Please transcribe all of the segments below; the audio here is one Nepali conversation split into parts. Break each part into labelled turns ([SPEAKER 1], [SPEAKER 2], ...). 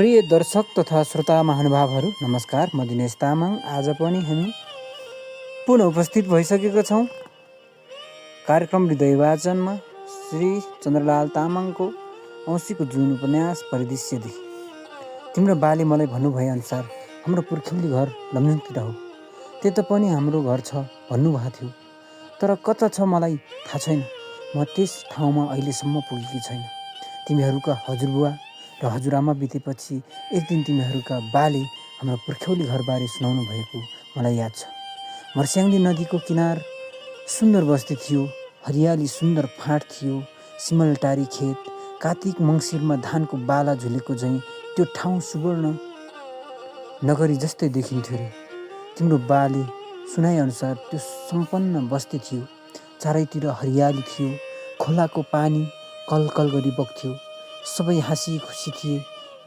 [SPEAKER 1] प्रिय दर्शक तथा श्रोता महानुभावहरू नमस्कार। म दिनेश तामाङ। आज पनि हामी पुनः उपस्थित भइसकेका छौँ कार्यक्रम हृदय वाचनमा श्री चन्द्रलाल तामाङको औँसीको जुन उपन्यास परिदृश्यदेखि। तिम्रो बाले मलाई भन्नुभए अनुसार हाम्रो पुर्ख्यौली घर लमजुङतिर हो। त्यता पनि हाम्रो घर छ भन्नुभएको थियो, तर कता छ मलाई थाहा छैन। म त्यस ठाउँमा अहिलेसम्म पुगेकी छैन। तिमीहरूका हजुरबुवा र हजुरआमा बितेपछि एक दिन तिमीहरूका बाले हाम्रो पुर्ख्यौली घरबारे सुनाउनु भएको मलाई याद छ। मर्स्याङ्दी नदीको किनार सुन्दर बस्ती थियो। हरियाली सुन्दर फाँट थियो। सिमलटारी खेत, कार्तिक मङ्सिरमा धानको बाला झुलेको झैँ त्यो ठाउँ सुवर्ण नगरी जस्तै देखिन्थ्यो रे। तिम्रो बाले सुनाएअनुसार त्यो सम्पन्न बस्ती थियो। चारैतिर हरियाली थियो। खोलाको पानी कलकल गरी बग्थ्यो। सबै हाँसी खुसी थिए।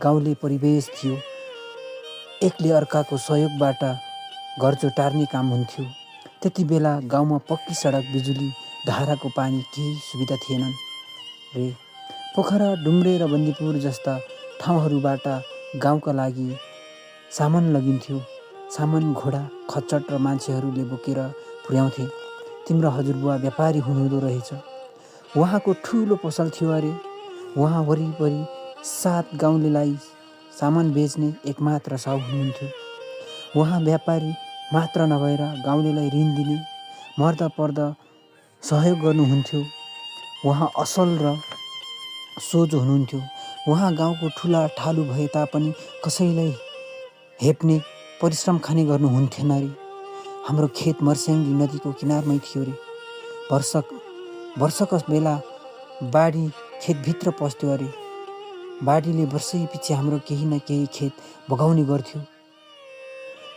[SPEAKER 1] गाउँले परिवेश थियो। एकले अर्काको सहयोगबाट घर जोटार्ने काम हुन्थ्यो। त्यति बेला गाउँमा पक्की सडक, बिजुली, धाराको पानी केही सुविधा थिएनन् रे। पोखरा, डुम्रे र बन्दीपुर जस्ता ठाउँहरूबाट गाउँका लागि सामान लगिन्थ्यो। सामान घोडा, खच्चड र मान्छेहरूले बोकेर पुर्याउँथे। तिम्रो हजुरबुवा व्यापारी हुनुहुँदो रहेछ। उहाँको ठुलो पसल थियो अरे। उहाँ वरिपरि 7 गाउँलेलाई सामान बेच्ने एकमात्र साहु हुनुहुन्थ्यो। उहाँ व्यापारी मात्र नभएर गाउँलेलाई ऋण दिने, मर्दा पर्दा सहयोग गर्नुहुन्थ्यो। उहाँ असल र सोझो हुनुहुन्थ्यो। उहाँ गाउँको ठुला ठालु भए तापनि कसैलाई हेप्ने, परिश्रम खाने गर्नुहुन्थेन रे। हाम्रो खेत मर्स्याङ्दी नदीको किनारमै थियो रे। वर्षका बेला बाढी खेतभित्र पस्थ्यो अरे। बाढीले वर्षै पछि हाम्रो केही न केही खेत बगाउने गर्थ्यो।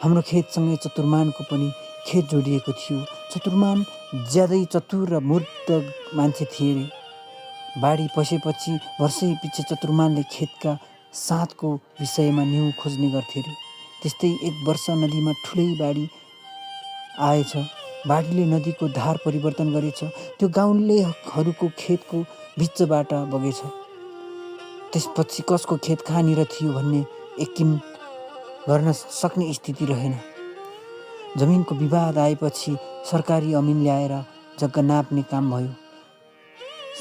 [SPEAKER 1] हाम्रो खेतसँगै चतुर्मानको पनि खेत जोडिएको थियो। चतुर्मान ज्यादै चतुर र मूर्ख मान्छे थिए रे। बाढी पसेपछि वर्षै पछि चतुर्मानले खेतका साथको विषयमा न्यु खोज्ने गर्थे रे। त्यस्तै एक वर्ष नदीमा ठुलै बाढी आएछ। बाढीले नदीको धार परिवर्तन गरेछ। त्यो गाउँलेहरूको खेतको बिचबाट बगेछ। त्यसपछि कसको खेत कहाँनिर थियो भन्ने यकिन गर्न सक्ने स्थिति रहेन। जमिनको विवाद आएपछि सरकारी अमिन ल्याएर जग्गा नाप्ने काम भयो।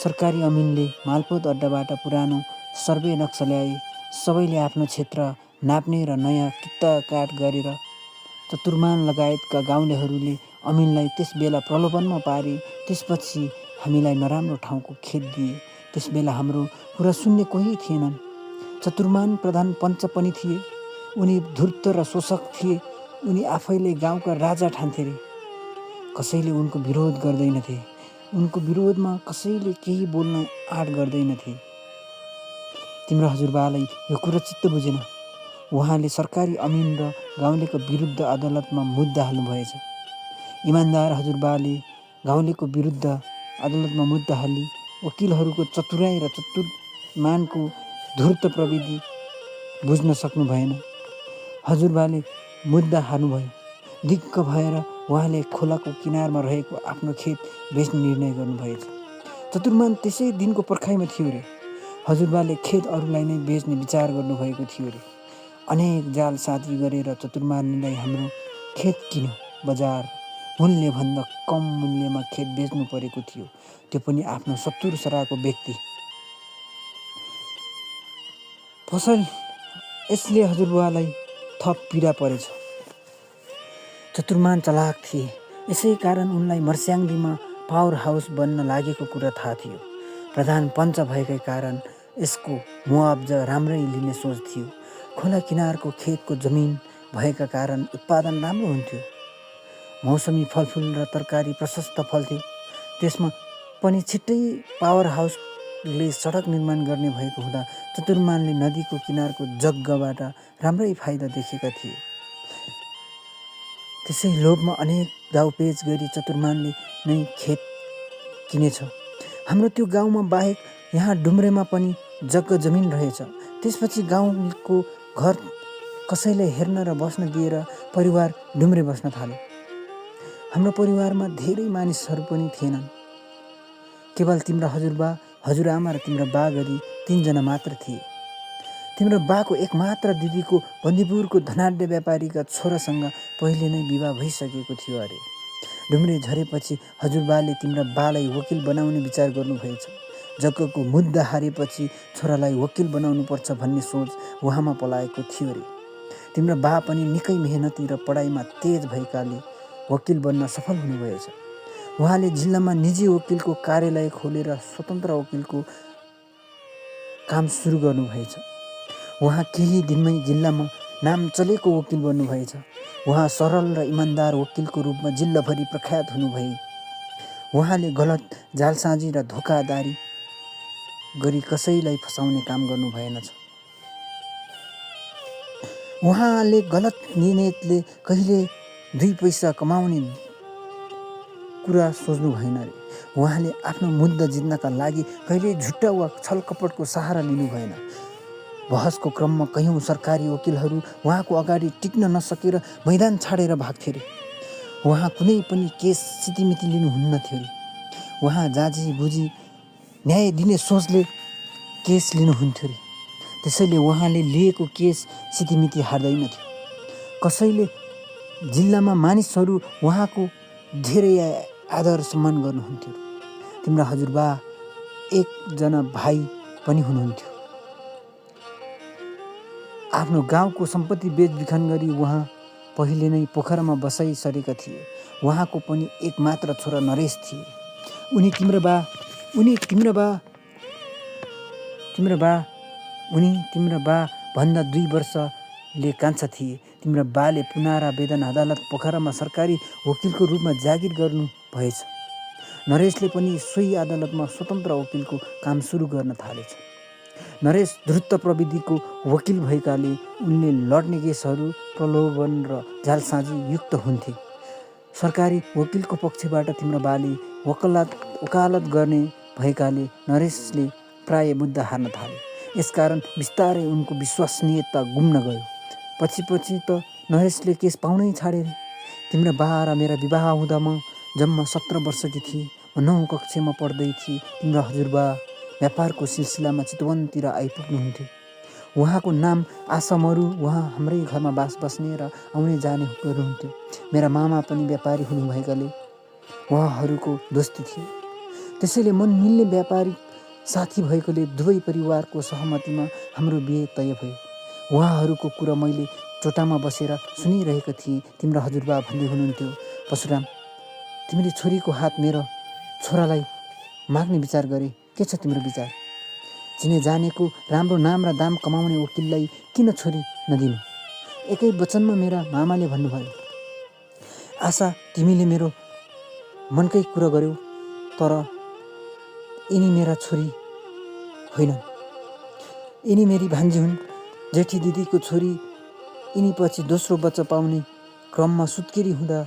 [SPEAKER 1] सरकारी अमिनले मालपोत अड्डाबाट पुरानो सर्वे नक्सा ल्याए। सबैले आफ्नो क्षेत्र नाप्ने र नयाँ कित्ताकाट गरेर चतुर्मान लगायतका गाउँलेहरूले अमिनलाई त्यस बेला प्रलोभनमा पारे। त्यसपछि हामीलाई नराम्रो ठाउँको खेत दिए। त्यस बेला हाम्रो कुरा सुन्ने कोही थिएनन्। चतुर्मान प्रधान पञ्च पनि थिए। उनी धूर्त र शोषक थिए। उनी आफैले गाउँका राजा ठान्थे रे। कसैले उनको विरोध गर्दैनथे। उनको विरोधमा कसैले केही बोल्न आँट गर्दैनथे। तिम्रो हजुरबालाई यो कुरा चित्त बुझेन। उहाँले सरकारी अमिन र गाउँलेको विरुद्ध अदालतमा मुद्दा हाल्नुभएछ। इमान्दार हजुरबाले गाउँलेको विरुद्ध अदालतमा मुद्दा हाली वकिलहरूको चतुराई र चतुर्मानको धूर्त प्रविधि बुझ्न सक्नु भएन। हजुरबाले मुद्दा हार्नुभयो। दिक्क भएर उहाँले खोलाको किनारमा रहेको आफ्नो खेत बेच्ने निर्णय गर्नुभएछ। चतुर्मान त्यसै दिनको पर्खाइमा थियो रे। हजुरबाले खेत अरूलाई नै बेच्ने विचार गर्नुभएको थियो रे। अनेक जाल साथी गरेर चतुर्मानलाई हाम्रो खेत किन्यो। बजार मूल्यभन्दा कम मूल्यमा खेत बेच्नु परेको थियो। त्यो पनि आफ्नो सत्तुर सराको व्यक्ति। यसले हजुरबुवालाई थप पीडा परेछ। चतुर्मान चलाक थिए। यसै कारण उनलाई मर्स्याङ्दीमा पावर हाउस बन्न लागेको कुरा थाहा थियो। प्रधान पञ्च भएकै कारण यसको मुआब्जा राम्रै लिने सोच थियो। खोला किनारको खेतको जमिन भएका कारण उत्पादन राम्रो हुन्थ्यो। मौसमी फलफुल र तरकारी प्रशस्त फल्थ्यो। त्यसमा पनि छिट्टै पावर हाउसले सडक निर्माण गर्ने भएको हुँदा चतुर्मानले नदीको किनारको जग्गाबाट राम्रै फाइदा देखेका थिए। त्यसै लोभमा अनेक दाउपेच गरी चतुर्मानले नै खेत किनेछ। हाम्रो त्यो गाउँमा बाहेक यहाँ डुम्रेमा पनि जग्गा जमिन रहेछ। त्यसपछि गाउँको घर कसैलाई हेर्न र बस्न दिएर परिवार डुम्रे बस्न थाल्यो। हाम्रो परिवारमा धेरै मानिसहरू पनि थिएनन्। केवल तिम्रा हजुरबा, हजुरआमा र तिम्रा बा गरी 3 जना मात्र थिए। तिम्रो बाको एकमात्र दिदीको बन्दीपुरको धनाढ्य व्यापारीका छोरासँग पहिले नै विवाह भइसकेको थियो अरे। डुम्रे झरेपछि हजुरबाले तिम्रा बालाई वकिल बनाउने विचार गर्नुभएछ। जग्गको मुद्दा हारेपछि छोरालाई वकिल बनाउनुपर्छ भन्ने सोच उहाँमा पलाएको थियो अरे। तिम्रो बा पनि निकै मेहनती र पढाइमा तेज भएकाले वकिल बन्न सफल हुनुभएछ। उहाँले जिल्लामा निजी वकिलको कार्यालय खोलेर स्वतन्त्र वकिलको काम सुरु गर्नुभएछ। उहाँ केही दिनमै जिल्लामा नाम चलेको वकिल बन्नुभएछ। उहाँ सरल र इमान्दार वकिलको रूपमा जिल्लाभरि प्रख्यात हुनुभए। उहाँले गलत जालसाजी र धोकाधारी गरी कसैलाई फसाउने काम गर्नु भएनछ। उहाँले गलत नियतले कहिले 2 पैसा कमाउने कुरा सोच्नु भएन रे। उहाँले आफ्नो मुद्दा जित्नका लागि कहिले झुट्टा वा छलकपटको सहारा लिनु भएन। बहसको क्रममा कयौं सरकारी वकिलहरू उहाँको अगाडि टिक्न नसकेर मैदान छाडेर भाग्थे रे। उहाँ कुनै पनि केस सितिमिति लिनुहुन्न थियो रे। उहाँ जाजी बुझी न्याय दिने सोचले केस लिनुहुन्थ्यो रे। त्यसैले उहाँले लिएको केस सितिमिति हार्दैन थियो। कसैले जिल्लामा मानिसहरू उहाँको धेरै आदर सम्मान गर्नुहुन्थ्यो। तिम्रा हजुरबा एकजना भाइ पनि हुनुहुन्थ्यो। आफ्नो गाउँको सम्पत्ति बेचबिखन गरी उहाँ पहिले नै पोखरामा बसाइसकेका थिए। उहाँको पनि एकमात्र छोरा नरेश थिए। उनी तिम्रा बा भन्दा 2 वर्षले कान्छा थिए। तिम्रा बाले पुनारा वेदन अदालत पोखरामा सरकारी वकिलको रूपमा जागिर गर्नु भएछ। नरेशले पनि सोही अदालतमा स्वतन्त्र वकिलको काम सुरु गर्न थालेछ। नरेश द्रुत प्रविधिको वकिल भएकाले उनले लड्ने केसहरू प्रलोभन र जालसाजी युक्त हुन्थे। सरकारी वकिलको पक्षबाट तिम्रो बाले वकालत गर्ने भएकाले नरेशले प्राय मुद्दा हार्न थाले। यसकारण बिस्तारै उनको विश्वसनीयता गुम्न गयो। पछि त नरेशले केस पाउनै छाडे। तिम्रो बा र मेरा विवाह हुँदा म जम्मा 17 वर्षकी थिएँ। म 9 कक्षामा पढ्दै थिएँ। तिम्रो हजुरबा व्यापारको सिलसिलामा चितवनतिर आइपुग्नुहुन्थ्यो। उहाँको नाम आशा मरु। उहाँ हाम्रै घरमा बस्ने र आउने जाने गर्नुहुन्थ्यो। मेरा मामा पनि व्यापारी हुनुभएकाले उहाँहरूको दोस्ती थियो। त्यसैले मन मिल्ने व्यापारिक साथी भएकोले दुवै परिवारको सहमतिमा हाम्रो बिहे तय भयो। उहाँहरूको कुरा मैले चोटामा बसेर सुनिरहेको थिएँ। तिम्रो हजुरबा भन्दै हुनुहुन्थ्यो, परशुराम, तिमीले छोरीको हात मेरो छोरालाई माग्ने विचार गरे। के छ तिम्रो विचार? चिने जानेको राम्रो नाम र दाम कमाउने वकिललाई किन छोरी नदिनु? एकै वचनमा मेरा मामाले भन्नुभयो। आशा, तिमीले मेरो मनकै कुरा गर्यौ, तर यिनी मेरा छोरी होइनन्। यिनी मेरी भान्जी हुन्। जेठी दिदीको छोरी। यिनी पछि दोस्रो बच्चा पाउने क्रममा सुत्केरी हुँदा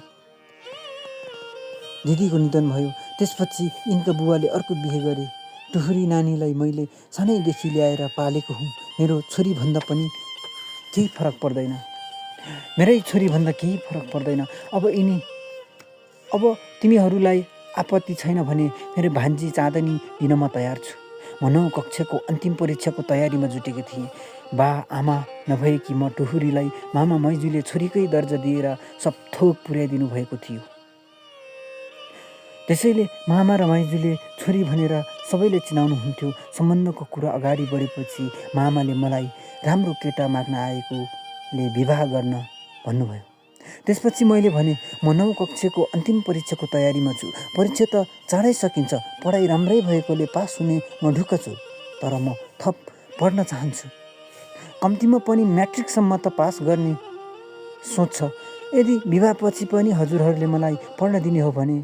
[SPEAKER 1] दिदीको निधन भयो। त्यसपछि यिनका बुवाले अर्को बिहे गरे। टुहुरी नानीलाई मैले सानैदेखि ल्याएर पालेको हुँ। मेरो छोरी भन्दा पनि केही फरक पर्दैन। मेरै छोरी भन्दा केही फरक पर्दैन। अब तिमीहरूलाई आपत्ति छैन भने मेरो भान्जी चाँदनी दिन म तयार छु। म 9 कक्षाको अन्तिम परीक्षाको तयारीमा जुटेकी थिएँ। बा आमा नभएकी म टुहुरीलाई मामा मैजूले छोरीकै दर्जा दिएर सब थोक पुर्याइदिनु भएको थियो। त्यसैले मामा र माइजूले छोरी भनेर सबैले चिनाउनुहुन्थ्यो। सम्बन्धको कुरा अगाडि बढेपछि मामाले मलाई राम्रो केटा माग्न आएकोले विवाह गर्न भन्नुभयो। त्यसपछि मैले भने, म 9 कक्षाको अन्तिम परीक्षाको तयारीमा छु। परीक्षा त चाँडै सकिन्छ। पढाइ राम्रै भएकोले पास हुने म ढुक्क छु। तर म थप पढ्न चाहन्छु। कम्तीमा पनि म्याट्रिकसम्म त पास गर्ने सोच छ। यदि विवाहपछि पनि हजुरहरूले मलाई पढ्न दिने हो भने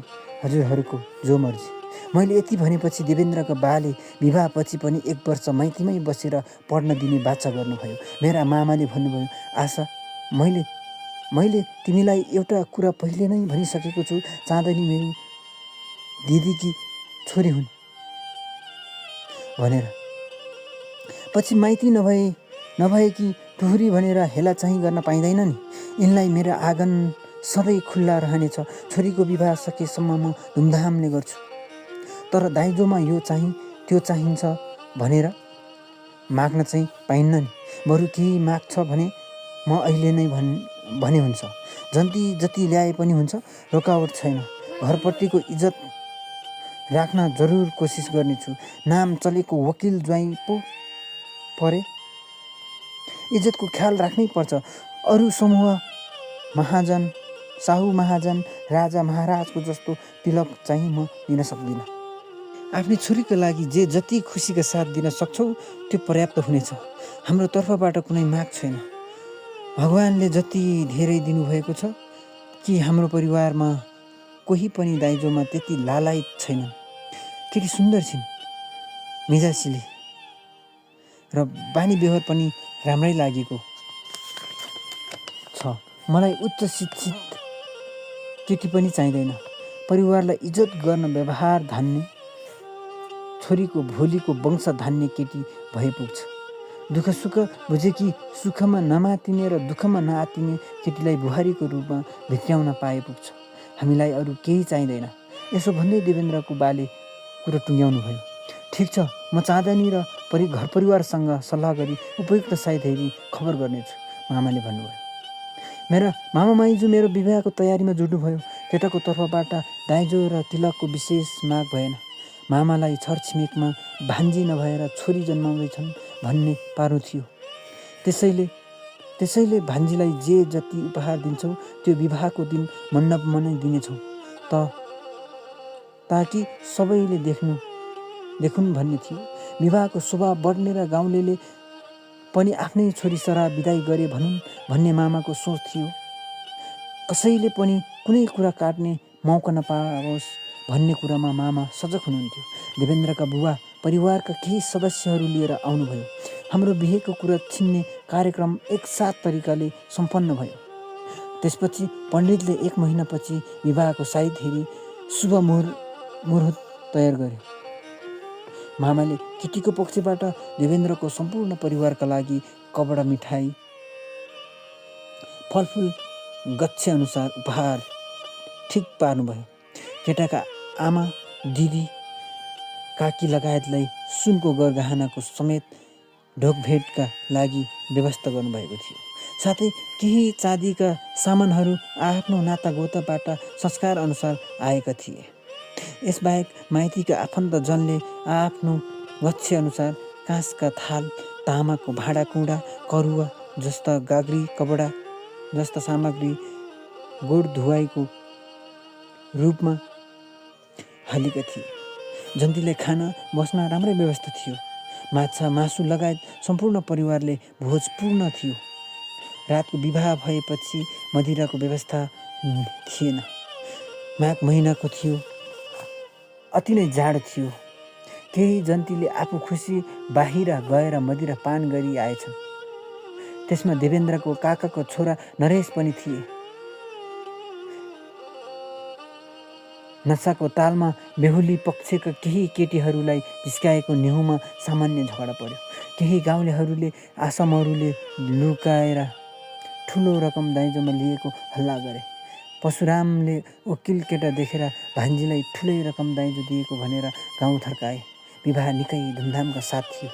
[SPEAKER 1] हजुरहरूको जो मर्जी। मैले यति भनेपछि देवेन्द्रका बाले विवाहपछि पनि 1 वर्ष माइतीमै बसेर पढ्न दिने बाचा गर्नुभयो। मेरा मामाले भन्नुभयो, आशा, मैले तिमीलाई एउटा कुरा पहिले नै भनिसकेको छु। चाँदनी मेरी दिदीकी छोरी हुन् भनेर। पछि माइती नभएकी टुहुरी भनेर हेला चाहिँ गर्न पाइँदैन नि। यिनलाई मेरो आँगन सधैँ खुल्ला रहनेछ। छोरीको विवाह सकेसम्म म धुमधामले गर्छु। तर दाइजोमा यो चाहिँ त्यो चाहिन्छ भनेर माग्न चाहिँ पाइन्न नि। बरु केही माग्छ भने म अहिले नै भने हुन्छ। जति ल्याए पनि हुन्छ, रोकावट छैन। घरपट्टिको इज्जत राख्न जरुर कोसिस गर्नेछु। नाम चलेको वकिल ज्वाइँ पो परे, इज्जतको ख्याल राख्नै पर्छ। अरू समूह महाजन, साहु महाजन, राजा महाराजको जस्तो तिलक चाहिँ म दिन सक्दिनँ। आफ्नै छोरीको लागि जति खुसीका साथ दिन सक्छौ त्यो पर्याप्त हुनेछ। हाम्रो तर्फबाट कुनै माग छैन। भगवानले जति धेरै दिनुभएको छ कि हाम्रो परिवारमा कोही पनि दाइजोमा त्यति लालायत छैनन्। केटी सुन्दर छिन्, मिजासिली र बानी व्यवहार पनि राम्रै लागेको छ। मलाई उच्च शिक्षित केटी पनि चाहिँदैन। परिवारलाई इज्जत गर्न व्यवहार धान्ने, छोरीको भोलिको वंश धान्ने केटी भए पुग्छ। दुःख सुख बुझेकी, सुखमा नमातिने र दुःखमा नआतिने केटीलाई बुहारीको रूपमा भित्र्याउन पाए पुग्छ। हामीलाई अरू केही चाहिँदैन। यसो भन्दै देवेन्द्रको बाले कुरो टुङ्ग्याउनु भयो। ठिक छ, म चाँदनी र घर परिवारसँग सल्लाह गरी उपयुक्त साइत हेरी खबर गर्नेछु, मामाले भन्नुभयो। मेरा मामा माइजू मेरो विवाहको तयारीमा जुट्नुभयो। केटाको तर्फबाट दाइजो र तिलकको विशेष माग भएन। मामालाई छरछिमेकमा भान्जी नभएर छोरी जन्माउँदैछन् भन्ने पारो थियो। त्यसैले भान्जीलाई जति उपहार दिन्छौ त्यो विवाहको दिन मण्डपमा नै दिनेछौँ ताकि सबैले देखुन् भन्ने थियो। विवाहको शोभा बढ्ने र गाउँलेले पनि आफ्नै छोरी सरा बिदाई गरे भनुन् भन्ने मामाको सोच थियो। कसैले पनि कुनै कुरा काट्ने मौका नपाओस् भन्ने कुरामा मामा सजग हुनुहुन्थ्यो। देवेन्द्रका बुबा परिवारका केही सदस्यहरू लिएर आउनुभयो। हाम्रो बिहेको कुरा छिन्ने कार्यक्रम एकसाथ तरिकाले सम्पन्न भयो। त्यसपछि पण्डितले 1 महिनापछि विवाहको साइत हेरी शुभ मुहुर्त तयार गर्यो। मामाले केटीको पक्षबाट देवेन्द्रको सम्पूर्ण परिवारका लागि कपडा, मिठाई, फलफुल गच्छे अनुसार उपहार ठिक पार्नुभयो। केटाका आमा, दिदी, काकी लगायतलाई सुनको गरगहनाको समेत ढोकभेटका लागि व्यवस्था गर्नुभएको थियो। साथै केही चाँदीका सामानहरू आफ्नो नातागोताबाट संस्कार अनुसार आएका थिए। यसबाहेक माइतीका आफन्तजनले आफ्नो गच्छे अनुसार काँसका थाल, तामाको भाँडाकुँडा, करुवा जस्ता गाग्री, कपडा जस्ता सामग्री गोड धुवाईको रूपमा हालेका थिए। जन्तीलाई खाना बस्न राम्रै व्यवस्था थियो। माछा मासु लगायत सम्पूर्ण परिवारले भोज पूर्ण थियो। रातको विवाह भएपछि मदिराको व्यवस्था थिएन। माघ महिनाको थियो, अति नै जाडो थियो। केही जन्तीले आफू खुसी बाहिर गएर मदिरा पान गरी आएछन्। त्यसमा देवेन्द्रको काकाको छोरा नरेश पनि थिए। नसाको तालमा बेहुली पक्षका केही केटीहरूलाई जिस्काएको निहुँमा सामान्य झगडा पर्यो। केही गाउँलेहरूले आसामहरूले लुकाएर ठुलो रकम दाइजोमा लिएको हल्ला गरे। परशुरामले वकिल केटा देखेर भान्जीलाई ठुलै रकम दाइजो दिएको भनेर गाउँ थर्काए। विवाह निकै धुमधामका साथ थियो।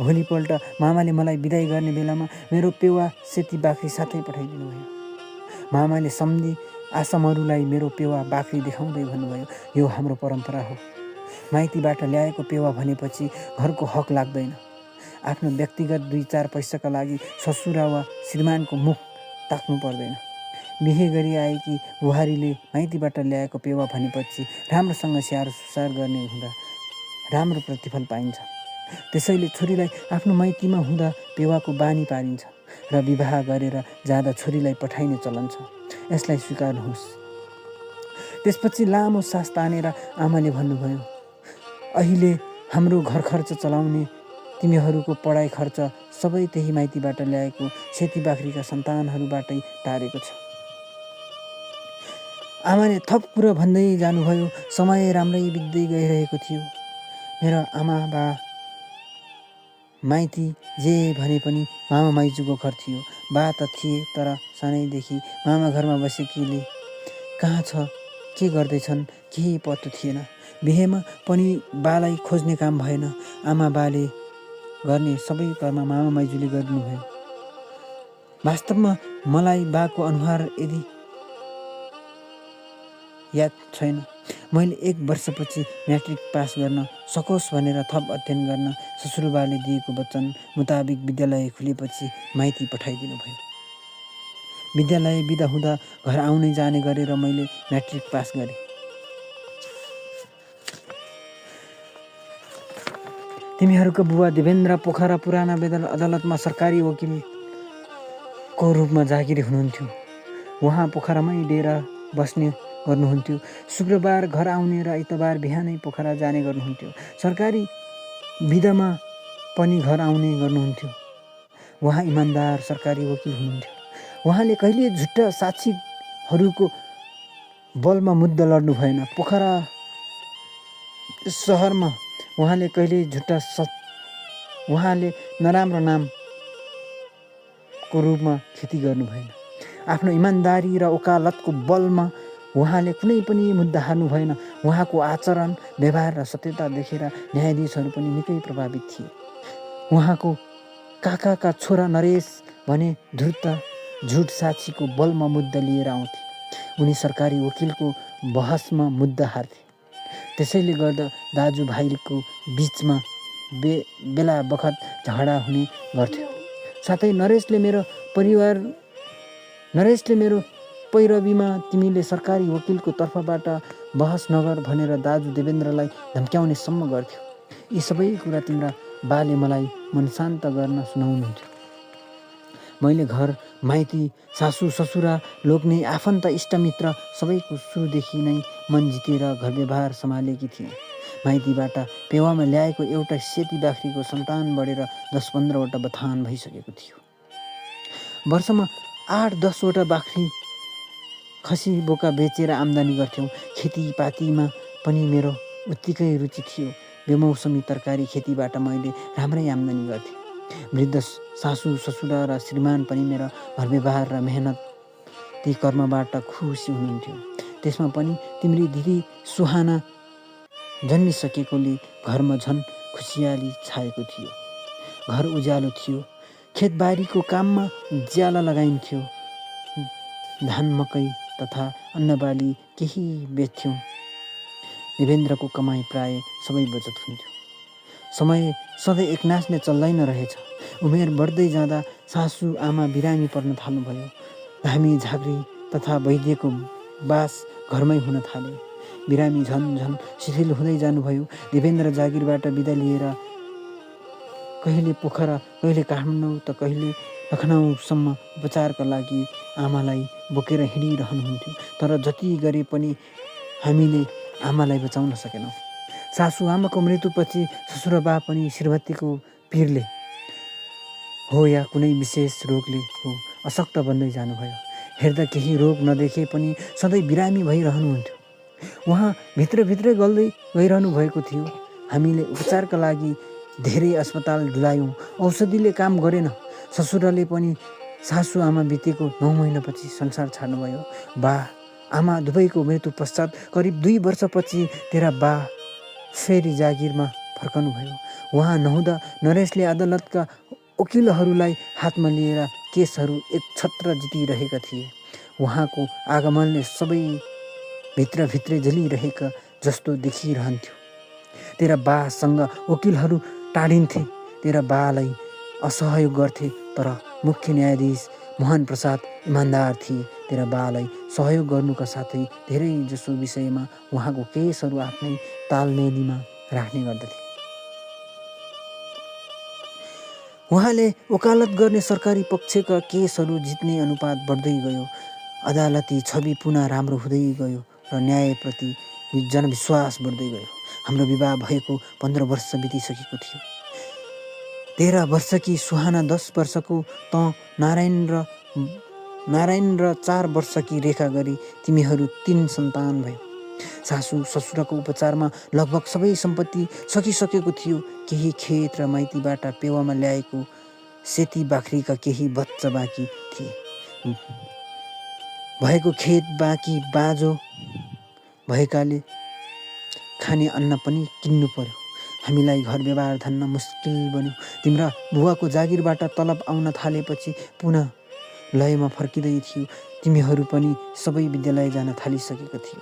[SPEAKER 1] भोलिपल्ट मामाले मलाई बिदाई गर्ने बेलामा मेरो पेवा सेती बाख्री साथै पठाइदिनु भयो। मामाले सम्झी आसामहरूलाई मेरो पेवा बाख्री देखाउँदै भन्नुभयो, यो हाम्रो परम्परा हो। माइतीबाट ल्याएको पेवा भनेपछि घरको हक लाग्दैन। आफ्नो व्यक्तिगत 2-4 पैसाका लागि ससुरा वा श्रीमानको मुख ताक्नु पर्दैन। बिहे गरी आएकी बुहारीले माइतीबाट ल्याएको पेवा भनेपछि राम्रोसँग स्याहार सुसार गर्ने हुँदा राम्रो प्रतिफल पाइन्छ। त्यसैले छोरीलाई आफ्नो माइतीमा हुँदा पेवाको बानी पारिन्छ र विवाह गरेर जाँदा छोरीलाई पठाइने चलन छ। यसलाई स्वीकार्नुहोस्। त्यसपछि लामो सास तानेर आमाले भन्नुभयो, अहिले हाम्रो घर खर्च चलाउने, तिमीहरूको पढाइ खर्च सबै त्यही माइतीबाट ल्याएको सेती बाख्रीका सन्तानहरूबाटै टारेको छ। आमाले थप कुरा भन्दै जानुभयो। समय राम्रै बित्दै गइरहेको थियो। मेरो आमा बा माइती जे भने पनि मामा माइजूको घर थियो। बा त थिए तर सानैदेखि मामा घरमा बसेकीले कहाँ छ, के गर्दैछन् केही पत्तो थिएन। बिहेमा पनि बालाई खोज्ने काम भएन। आमा बाले गर्ने सबै कर्म मामा माइजूले गर्नुभयो। वास्तवमा मलाई बाको अनुहार यदि याद छैन। मैले 1 वर्षपछि म्याट्रिक पास गर्न सकोस् भनेर थप अध्ययन गर्न ससुरबाले दिएको वचन मुताबिक विद्यालय खुलेपछि माइती पठाइदिनु भयो। विद्यालय बिदा हुँदा घर आउने जाने गरेर मैले म्याट्रिक पास गरेँ। तिमीहरूका बुबा देवेन्द्र पोखरा पुराना अदालतमा सरकारी वकिलको रूपमा जागिरी हुनुहुन्थ्यो। उहाँ पोखरामै डेरा बस्ने गर्नुहुन्थ्यो। शुक्रबार घर आउने र आइतबार बिहानै पोखरा जाने गर्नुहुन्थ्यो। सरकारी बिदामा पनि घर आउने गर्नुहुन्थ्यो। उहाँ इमान्दार सरकारी वकिल हुनुहुन्थ्यो। उहाँले कहिले झुट्टा साक्षीहरूको बलमा मुद्दा लड्नु भएन। पोखरा सहरमा उहाँले कहिले उहाँले नराम्रो नामको रूपमा खेती गर्नु भएन। आफ्नो इमान्दारी र वकालतको बलमा उहाँले कुनै पनि मुद्दा हार्नु भएन। उहाँको आचरण व्यवहार र सत्यता देखेर न्यायाधीशहरू पनि निकै प्रभावित थिए। उहाँको काकाका छोरा नरेश भने झुट साक्षीको बलमा मुद्दा लिएर आउँथे। उनी सरकारी वकिलको बहसमा मुद्दा हार्थे। त्यसैले गर्दा दाजुभाइको बिचमा बेला बखत झगडा हुने गर्थ्यो। साथै नरेशले मेरो पैरवीमा तिमीले सरकारी वकिलको तर्फबाट बहस नगर भनेर दाजु देवेन्द्रलाई धम्क्याउने सम्म गर्थ्यो। यी सबै कुरा तिम्रा बाले मलाई मन शान्त गर्न सुनाउनुहुन्थ्यो। मैले घर माइती सासू ससुरा लोग्ने आफन्त इष्टमित्र सबैको सुरुदेखि नै मन जितेर घर व्यवहार सम्हालेकी थिएँ। माइतीबाट पेवामा ल्याएको एउटा सेती बाख्रीको सन्तान बढेर 10-15वटा बथान भइसकेको थियो। वर्षमा 8-10वटा बाख्री खसी बोका बेचेर आम्दानी गर्थ्यौँ। खेतीपातीमा पनि मेरो उत्तिकै रुचि थियो। बेमौसमी तरकारी खेतीबाट मैले राम्रै आम्दानी गर्थेँ। वृद्ध सासू ससुरा र श्रीमान पनि मेरो घर व्यवहार र मेहनती कर्मबाट खुसी हुनुहुन्थ्यो। त्यसमा पनि तिम्री दिदी सुहाना जन्मिसकेकोले घरमा झन् खुसियाली छाएको थियो। घर उज्यालो थियो। खेतबारीको काममा ज्याला लगाइन्थ्यो। धान मकै तथा अन्नबाली केही बेच्थ्यौँ। देवेन्द्रको कमाई प्राय सबै बचत हुन्थ्यो। समय सधैँ एकनासले चल्दैन रहेछ। उमेर बढ्दै जाँदा सासू आमा बिरामी पर्न थाल्नुभयो। धामी झाँक्री तथा वैद्यको बास घरमै हुन थाले। बिरामी झन शिथिल हुँदै जानुभयो। देवेन्द्र जागिरबाट बिदा लिएर कहिले पोखरा, कहिले काठमाडौँ त कहिले लखनऊसम्म उपचारका लागि आमालाई बोकेर हिँडिरहनुहुन्थ्यो। तर जति गरे पनि हामीले आमालाई बचाउन सकेनौँ। सासू आमाको मृत्युपछि ससुरबा पनि श्रीमतीको पीरले हो या कुनै विशेष रोगले हो अशक्त बन्दै जानुभयो। हेर्दा केही रोग नदेखे पनि सधैँ बिरामी भइरहनुहुन्थ्यो। उहाँ भित्रभित्रै गल्दै गइरहनु भएको थियो। हामीले उपचारका लागि धेरै अस्पताल डुलायौँ। औषधिले काम गरेन। ससुराले पनि सासू आमा बितेको 9 महिनापछि संसार छाड्नुभयो। बा आमा दुवैको मृत्यु पश्चात करिब 2 वर्षपछि तेरा बा फेरि जागिरमा फर्कनुभयो। उहाँ नहुँदा नरेशले अदालतका वकिलहरूलाई हातमा लिएर केसहरू एकछत्र जितिरहेका थिए। उहाँको आगमनले सबै भित्रभित्रै जलिरहेका जस्तो देखिरहन्थ्यो। तेरा बासँग वकिलहरू टाढिन्थे। तेरा बालाई असहयोग गर्थे। तर मुख्य न्यायाधीश मोहन प्रसाद इमान्दार थिए। तेरा बालाई सहयोग गर्नुका साथै धेरै जसो विषयमा उहाँको केसहरू आफ्नै तालमेलीमा राख्ने गर्दथे। उहाँले वकालत गर्ने सरकारी पक्षका केसहरू जित्ने अनुपात बढ्दै गयो। अदालती छवि पुनः राम्रो हुँदै गयो र न्यायप्रति जनविश्वास बढ्दै गयो। हाम्रो विवाह भएको 15 वर्ष बितिसकेको थियो। 13 वर्षकी सुहाना, 10 वर्षको त नारायण र 4 वर्षकी रेखा गरी तिमीहरू 3 सन्तान भयो। सासू ससुराको उपचारमा लगभग सबै सम्पत्ति सकिसकेको थियो। केही खेत र माइतीबाट पेवामा ल्याएको सेती बाख्रीका केही बच्चा बाँकी थिए। भएको खेत बाँकी बाँझो भएकाले खाने अन्न पनि किन्नु पर्यो। हामीलाई घर व्यवहार धान्न मुस्किल बन्यो। तिम्रा बुवाको जागिरबाट तलब आउन थालेपछि पुनः लयमा फर्किँदै थियो। तिमीहरू पनि सबै विद्यालय जान थालिसकेको थियो।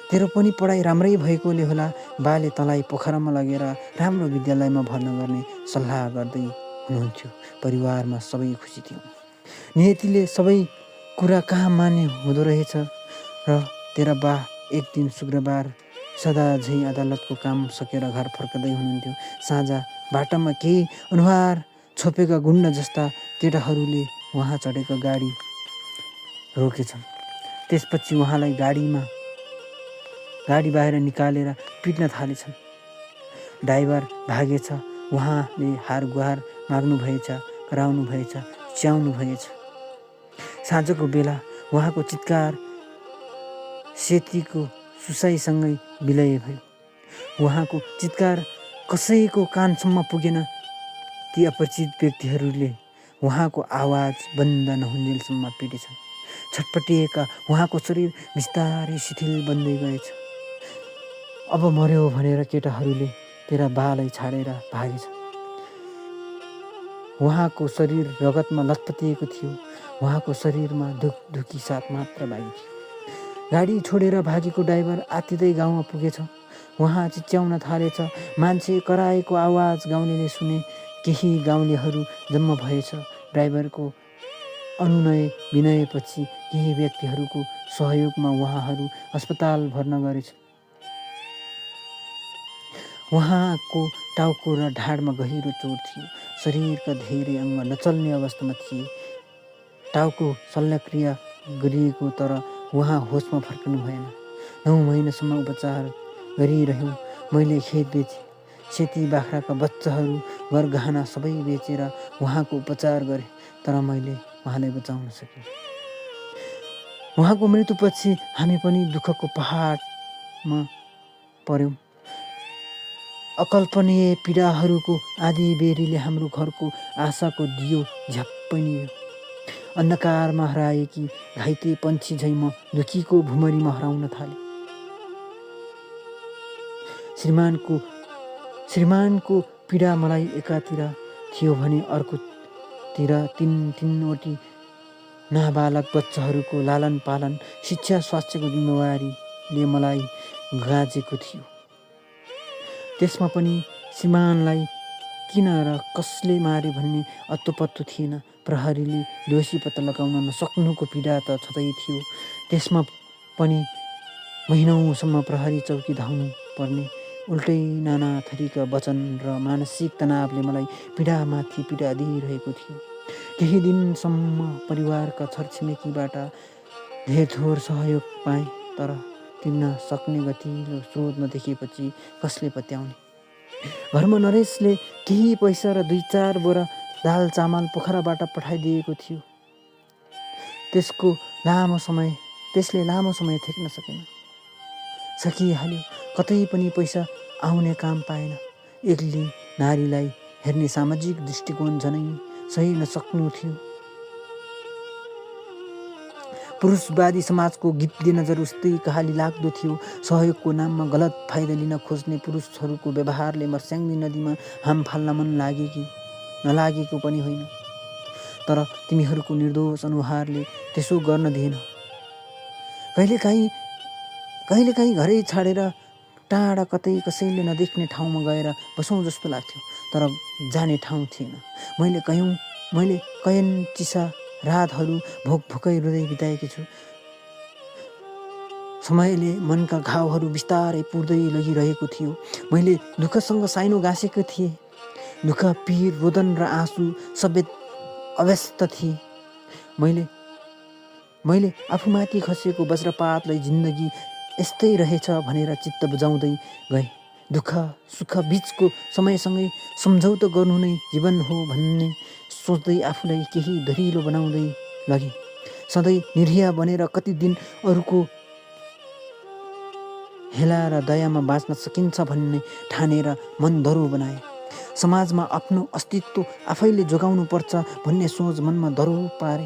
[SPEAKER 1] तेरो पनि पढाइ राम्रै भएकोले होला बाले तँलाई पोखरामा लगेर राम्रो विद्यालयमा भर्ना गर्ने सल्लाह गर्दै हुनुहुन्थ्यो। परिवारमा सबै खुसी थियौँ। नियतिले सबै कुरा कहाँ मान्ने हुँदो रहेछ र तेरा बा एक दिन शुक्रबार सदा झैँ अदालतको काम सकेर घर फर्कँदै हुनुहुन्थ्यो। साँझ बाटामा केही अनुहार छोपेका गुन्डा जस्ता केटाहरूले उहाँ चढेको गाडी रोकेछन्। त्यसपछि उहाँलाई गाडी बाहिर निकालेर पिट्न थालेछन्। ड्राइभर भागेछ। उहाँले हार गुहार माग्नु भएछ, कराउनु भएछ, च्याउनु भएछ। साँझको बेला उहाँको चित्कार सेतीको सुसाइसँगै विलय भयो। उहाँको चित्कार कसैको कानसम्म पुगेन। ती अपरिचित व्यक्तिहरूले उहाँको आवाज बन्द नहुन्जेलसम्म पिटेछन्। छटपटिएका उहाँको शरीर बिस्तारै शिथिल बन्दै गएछ। अब मर्यो भनेर केटाहरूले तेरा बालाई छाडेर भागेछन्। उहाँको शरीर रगतमा लतपतिएको थियो। उहाँको शरीरमा धुकी साथ मात्र बाँकी थियो। गाडी छोडेर भागेको ड्राइभर आत्तिँदै गाउँमा पुगेछ। उहाँ चिच्याउन थालेछ। मान्छे कराएको आवाज गाउँलेले सुने। केही गाउँलेहरू जम्मा भएछ। ड्राइभरको अनुनय विनयपछि केही व्यक्तिहरूको सहयोगमा उहाँहरू अस्पताल भर्ना गरेछ। उहाँको टाउको र ढाडमा गहिरो चोट थियो। शरीरका धेरै अङ्ग नचल्ने अवस्थामा थिए। टाउको शल्यक्रिया गरिएको तर उहाँ होसमा फर्कनु भएन। 9 महिनासम्म उपचार गरिरह्यौँ। मैले खेत बेचेँ। सेती बाख्राका बच्चाहरू गरगहना सबै बेचेर उहाँको उपचार गरेँ। तर मैले उहाँलाई बचाउन सकेँ। उहाँको मृत्युपछि हामी पनि दुःखको पहाडमा पर्यौँ। अकल्पनीय पीडाहरूको आधी बेरीले हाम्रो घरको आशाको दियो झ्याप्पै नियो। अन्धकारमा हराएकी घाइते पन्छी झैँ म दुखीको भुमरीमा हराउन थालेँ। श्रीमानको पीडा मलाई एकातिर थियो भने अर्कोतिर तीनवटी नाबालक बच्चाहरूको लालन पालन, शिक्षा, स्वास्थ्यको जिम्मेवारीले मलाई गाजेको थियो। त्यसमा पनि श्रीमानलाई किन र कसले मारे भन्ने अत्तोपत्तो थिएन। प्रहरीले दोषी पत्ता लगाउन नसक्नुको पीडा त छँदै थियो। त्यसमा पनि महिनौसम्म प्रहरी चौकी धाउनु पर्ने। उल्टै नाना थरीका वचन र मानसिक तनावले मलाई पीडामाथि पीडा दिइरहेको थियो। केही दिनसम्म परिवारका छरछिमेकीबाट धेर थोर सहयोग पाएँ। तर तिर्न सक्ने गतिलो स्रोत नदेखेपछि कसले पत्याउने। घरमा नरेशले केही पैसा र 2-4 बोरा दाल चामल पोखराबाट पठाइदिएको थियो। त्यसले लामो समय थेक्न सकेन। सकिहाल्यो। कतै पनि पैसा आउने काम पाएन। एक्लै नारीलाई हेर्ने सामाजिक दृष्टिकोण झनै सही नसक्नु थियो। पुरुषवादी समाजको गिद्दे नजर उस्तै कहाली लाग्दो थियो। सहयोगको नाममा गलत फाइदा लिन खोज्ने पुरुषहरूको व्यवहारले मर्स्याङ्गी नदीमा हाम फाल्न मन नलागेको पनि होइन। तर तिमीहरूको निर्दोष अनुहारले त्यसो गर्न दिएन। कहिलेकाहीँ घरै छाडेर टाढा कतै कसैले नदेख्ने ठाउँमा गएर बसौँ जस्तो लाग्थ्यो। तर जाने ठाउँ थिएन। मैले कैयन चिसा रातहरू भोकै रुँदै बिताएकी छु। समयले मनका घाउहरू बिस्तारै पुर्दै लगिरहेको थियो। मैले दुःखसँग साइनो गाँसेको थिएँ। दुःख, पीर, रोदन र आँसु सबै अव्यस्त थिए। मैले आफूमाथि खसेको वज्रपातलाई जिन्दगी यस्तै रहेछ भनेर चित्त बुझाउँदै गएँ। दुःख सुख बीचको समयसँगै सम्झौता गर्नु नै जीवन हो भन्ने सोच्दै आफूलाई केही दरिलो बनाउँदै लगे। सधैँ निरीह बनेर कति दिन अरूको हेला र दयामा बाँच्न सकिन्छ भन्ने ठानेर मन दरो बनाए। समाजमा आफ्नो अस्तित्व आफैले जोगाउनु पर्छ भन्ने सोच मनमा दरो पारे।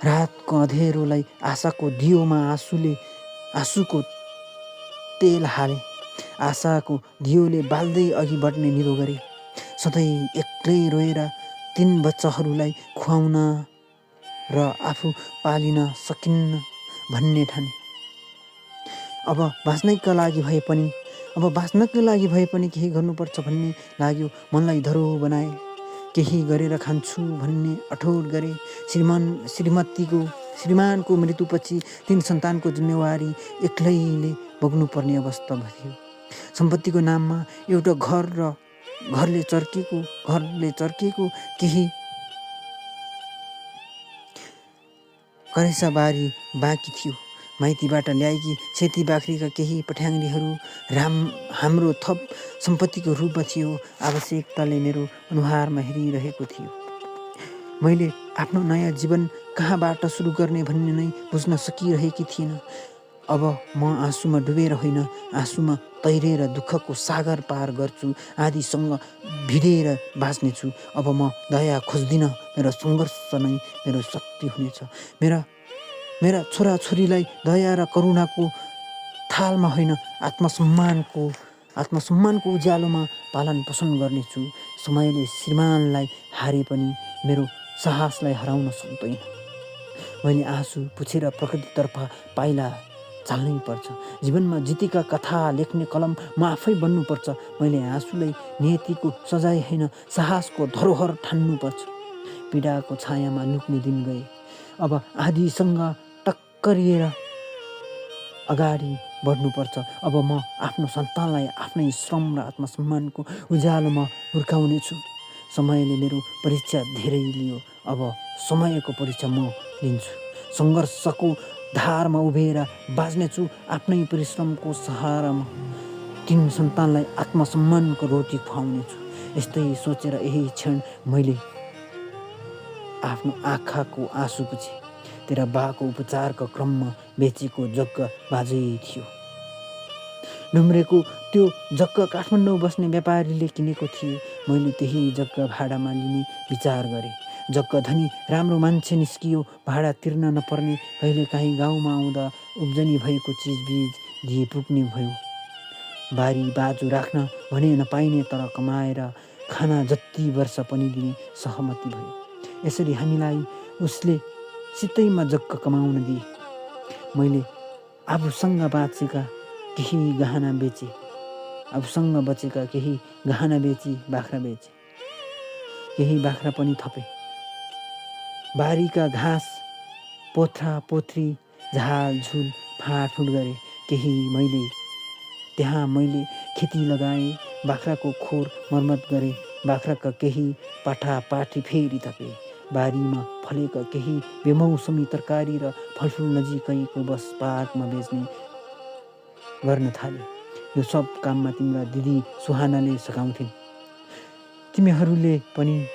[SPEAKER 1] रातको अँधेरोलाई आशाको दियोमा आँसुको तेल हाले। आशाको दियोले बाल्दै अघि बढ्ने निधो गरे। सधैँ एक्लै रोएर 3 बच्चाहरूलाई खुवाउन र आफू पालिन सकिन्न भन्ने ठाने। अब बाँच्नैका लागि भए पनि केही गर्नुपर्छ भन्ने लाग्यो। मनलाई धरो बनाए, केही गरेर खान्छु भन्ने अठोट गरे। श्रीमानको मृत्युपछि 3 सन्तानको जिम्मेवारी एक्लैले बोक्नुपर्ने अवस्था थियो। सम्पत्तिको नाममा एउटा घरले चर्केको केही करेसा बारी बाँकी थियो। माइतीबाट ल्याएकी खेती बाख्रीका केही पठ्याङ्ग्रीहरू हाम्रो थप सम्पत्तिको रूपमा थियो। आवश्यकताले मेरो अनुहारमा हेरिरहेको थियो। मैले आफ्नो नयाँ जीवन कहाँबाट सुरु गर्ने भन्ने नै बुझ्न सकिरहेकी थिइनँ। अब म आँसुमा डुबेर होइन, आँसुमा तैरेर दुःखको सागर पार गर्छु, आदिसँग भिडेर बाँच्नेछु। अब म दया खोज्दिनँ, मेरो सङ्घर्ष नै मेरो शक्ति हुनेछ। मेरा छोराछोरीलाई दया र करुणाको थालमा होइन, आत्मसम्मानको उज्यालोमा पालन पोषण गर्नेछु। समयले श्रीमानलाई हारे पनि मेरो साहसलाई हराउन सक्दैन। मैले आँसु पुछेर प्रकृतितर्फ पाइला चाल्नै पर्छ। जीवनमा जितेका कथा लेख्ने कलम म आफै बन्नुपर्छ। मैले आँसुलाई नियतिको सजाय होइन, साहसको धरोहर ठान्नुपर्छ। पीडाको छायामा लुक्ने दिन गए। अब आदिसँग टक्करिएर अगाडि बढ्नुपर्छ। अब म आफ्नो सन्तानलाई आफ्नै श्रम र आत्मसम्मानको उज्यालोमा हुर्काउनेछु। समयले मेरो परीक्षा धेरै लियो, अब समयको परीक्षा म लिन्छु। सङ्घर्षको धारमा उभिएर बाँच्नेछु आफ्नै परिश्रमको सहारामा। 3 सन्तानलाई आत्मसम्मानको रोटी खुवाउनेछु। यस्तै सोचेर यही क्षण मैले आफ्नो आँखाको आँसु पुछे। तेरा बाको उपचारका क्रममा बेचेको जग्गा बाजै थियो। डुम्रेको त्यो जग्गा काठमाडौँ बस्ने व्यापारीले किनेको थिए। मैले त्यही जग्गा भाडामा लिने विचार गरेँ। जग्गा धनी राम्रो मान्छे निस्कियो, भाडा तिर्न नपर्ने। कहिलेकाहीँ गाउँमा आउँदा उब्जनी भएको चिजबिज दिए पुग्ने भयो। बारी बाजु राख्न भने नपाइने, तर कमाएर खाना जति वर्ष पनि दिने सहमति भयो। यसरी हामीलाई उसले सित्तैमा जग्गा कमाउन दिए। मैले आफूसँग बचेका केही गहना बेचे, बाख्रा बेचे, केही बाख्रा पनि थपे। बारीका घाँस पोथ्रा पोथ्री झालझुल फाँडफुँड गरे। त्यहाँ मैले खेती लगाएँ, बाख्राको खोर मर्मत गरे, बाख्राका केही पाठापाठी फेरि थपे। बारीमा फलेका केही बेमौसमी तरकारी र फलफुल नजिकैको बस पार्कमा बेच्ने गर्न थाले। यो सब काममा तिम्रा दिदी सुहानाले सघाउँथिन्। तिमीहरूले पनि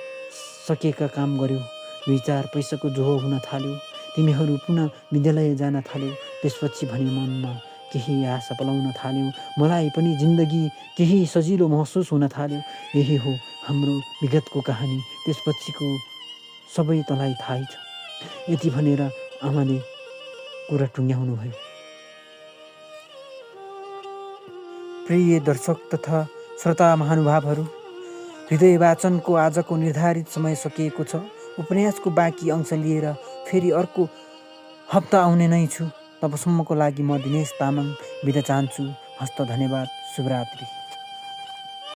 [SPEAKER 1] सकेका काम गर्यौ। 2-4 पैसाको जोहो हुन थाल्यो। तिमीहरू पुनः विद्यालय जान थाल्यौ। त्यसपछि भने मनमा केही आशा पलाउन थाल्यौ। मलाई पनि जिन्दगी केही सजिलो महसुस हुन थाल्यो। यही हो हाम्रो विगतको कहानी। त्यसपछिको सबै तँलाई थाहै छ। यति भनेर आमाले कुरा टुङ्ग्याउनु भयो। प्रिय दर्शक तथा श्रोता महानुभावहरू, हृदय वाचनको आजको निर्धारित समय सकिएको छ। उपन्यासको बाँकी अंश लिएर फेरि अर्को हप्ता आउने नै छु। तबसम्मको लागि म दिनेश तामाङ बिदा चाहन्छु। हस्त धन्यवाद। शुभरात्रि।